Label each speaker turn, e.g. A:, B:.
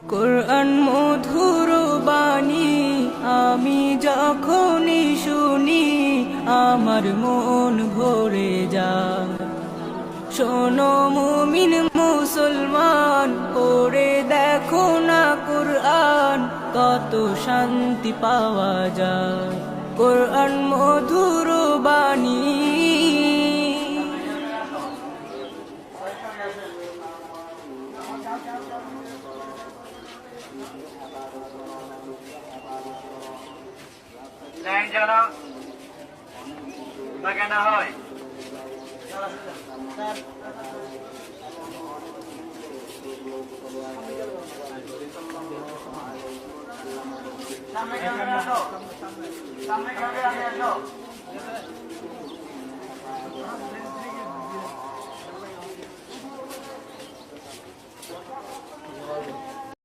A: কোরআন মধুর বাণী আমি যখনই শুনি আমার মন ভরে যায়। শোনো মুমিন মুসলমান, পড়ে দেখো না কোরআন, কত শান্তি পাওয়া যায়। কোরআন মধুর বাণী।
B: লাইন যেন বাঁকা না হয়। সামনে ক্যামেরা আসো, সামনে ক্যামেরা আসো।